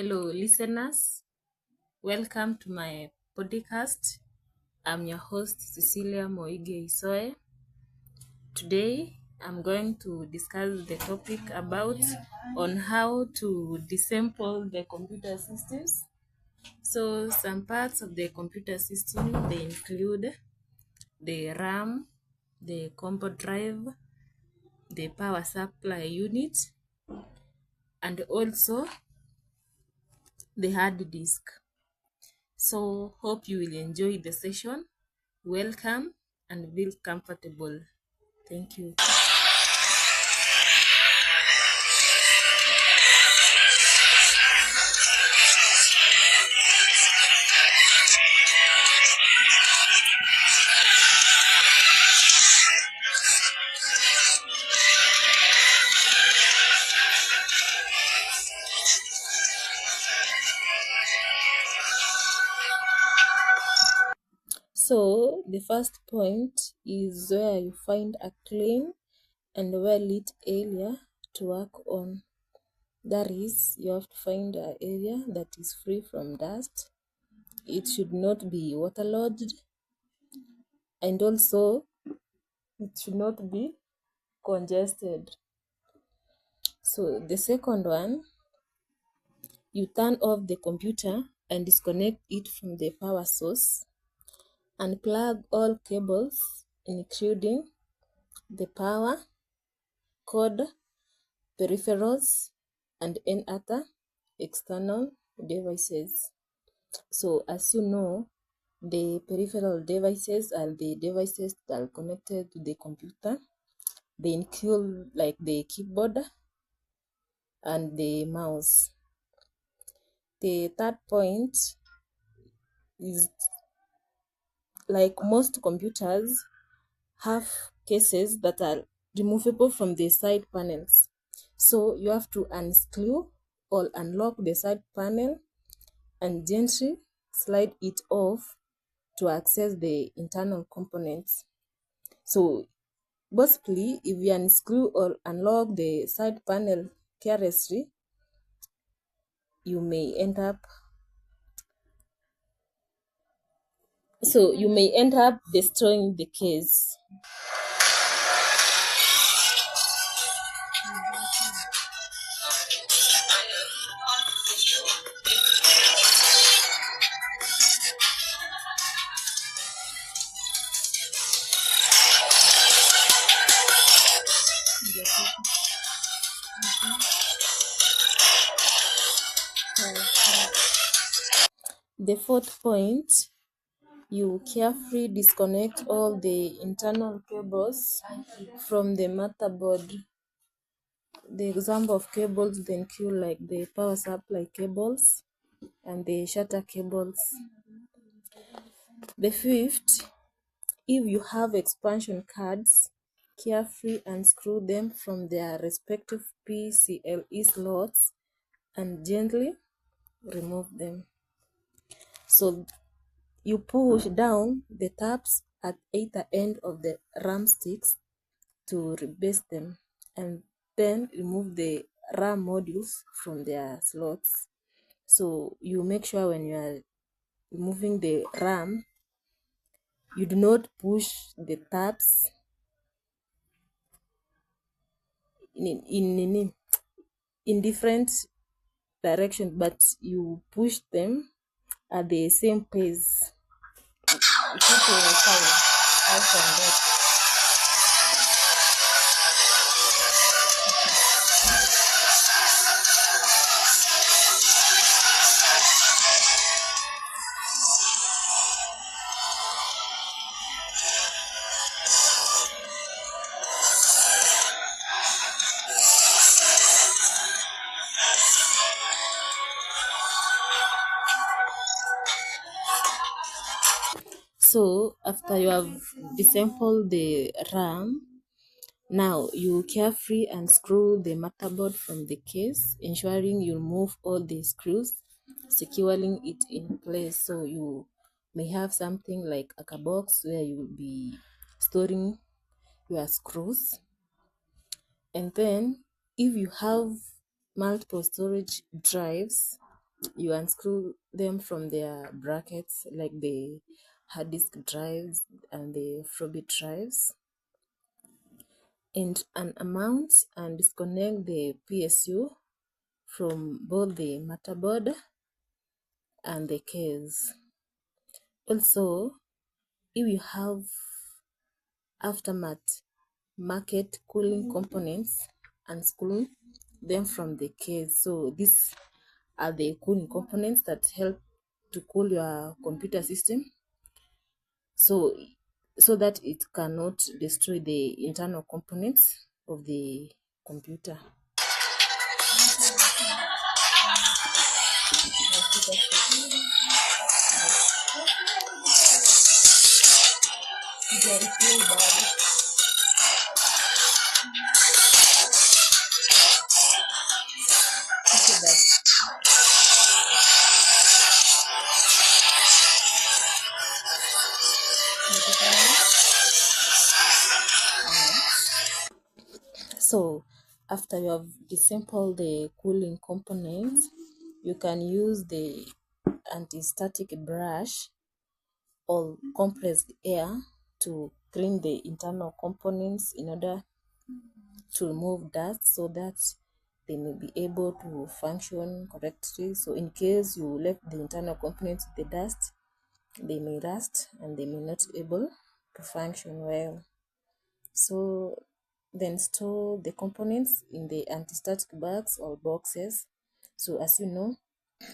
Hello, listeners. Welcome to my podcast. I'm your host, Cecilia Moige Isoe. Today, I'm going to discuss the topic about on how to disassemble the computer systems. So, some parts of the computer system they include the RAM, the combo drive, the power supply unit, and also the hard disk. So, hope you will enjoy the session. Welcome and feel comfortable. Thank you. So, the first point is where you find a clean and well lit area to work on. That is, you have to find an area that is free from dust. It should not be waterlogged, and also it should not be congested. So, the second one, you turn off the computer and disconnect it from the power source. Unplug all cables, including the power, cord, peripherals, and any other external devices. So, as you know, the peripheral devices are the devices that are connected to the computer. They include like the keyboard and the mouse. The third point is like most computers have cases that are removable from the side panels. So you have to unscrew or unlock the side panel and gently slide it off to access the internal components. So basically, if you unscrew or unlock the side panel carelessly, you may end up destroying the case. The fourth point, you carefully disconnect all the internal cables from the motherboard. The example of cables they include like the power supply cables and the SATA cables. The fifth, if you have expansion cards, carefully unscrew them from their respective PCLE slots and gently remove them. So you push down the tabs at either end of the RAM sticks to rebase them, and then remove the RAM modules from their slots. So you make sure when you are removing the RAM, you do not push the tabs in different direction, but you push them at the same pace. So after you have disassembled the RAM, now you carefully unscrew the motherboard from the case, ensuring you remove all the screws, securing it in place. So you may have something like a box where you will be storing your screws. And then if you have multiple storage drives, You unscrew them from their brackets, like the hard disk drives and the floppy drives, and an amount, and disconnect the PSU from both the motherboard and the case. Also, if you have aftermath market cooling components, unscrew them from the case. So these are the cooling components that help to cool your computer system, so that it cannot destroy the internal components of the computer. So after you have disassembled the cooling components, you can use the anti-static brush or compressed air to clean the internal components in order to remove dust, so that they may be able to function correctly. So in case you left the internal components with the dust, they may rust and they may not be able to function well. So then store the components in the anti-static bags or boxes. So as you know,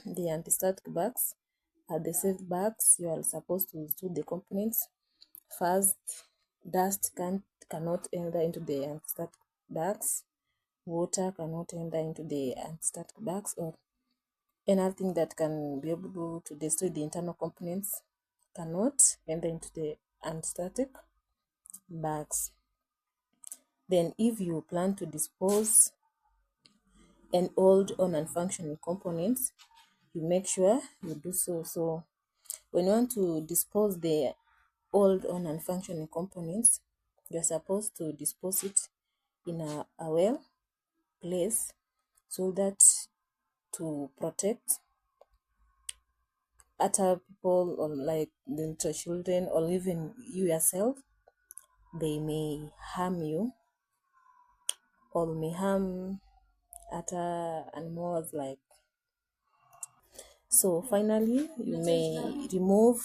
the anti-static bags are the safe bags you are supposed to store the components. First, dust cannot enter into the anti-static bags, water cannot enter into the anti-static bags, or anything that can be able to destroy the internal components cannot enter into the anti-static bags. Then if you plan to dispose an old or non-functioning components, you make sure you do so. So when you want to dispose the old or non-functioning components, you're supposed to dispose it in a well place, so that to protect other people, or like the children, or even you yourself, they may harm you or may harm other animals. Like, so finally you may remove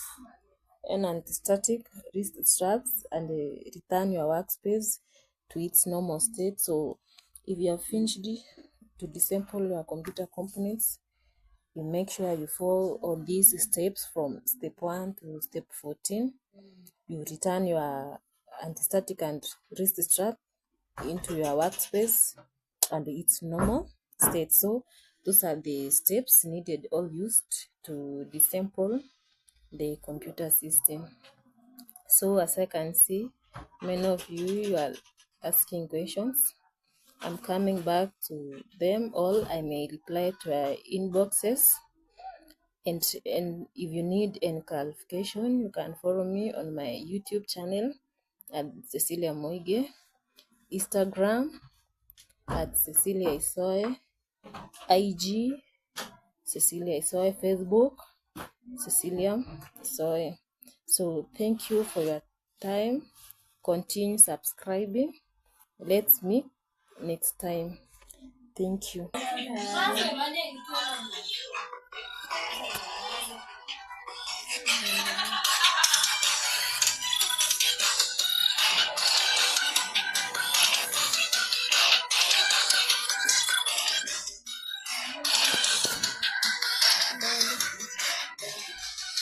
an anti-static wrist straps and return your workspace to its normal state. So if you have finished to disassemble your computer components, you make sure you follow all these steps from step 1 to step 14. You return your anti-static and wrist strap into your workspace and its normal state. So those are the steps needed, all used to disassemble the computer system. So as I can see, many of you are asking questions. I'm coming back to them all. I may reply to our inboxes. And if you need any clarification, you can follow me on my YouTube channel at Cecilia Moige, Instagram at Cecilia Isoe, IG Cecilia Isoe, Facebook Cecilia Isoe. So thank you for your time. Continue subscribing. Let's meet next time. Thank you.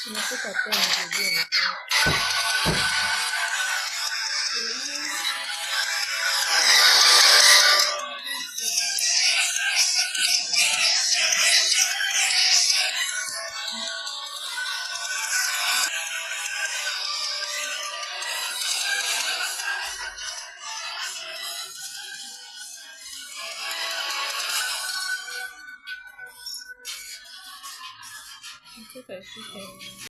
Tunafika tena kujua. Tunafika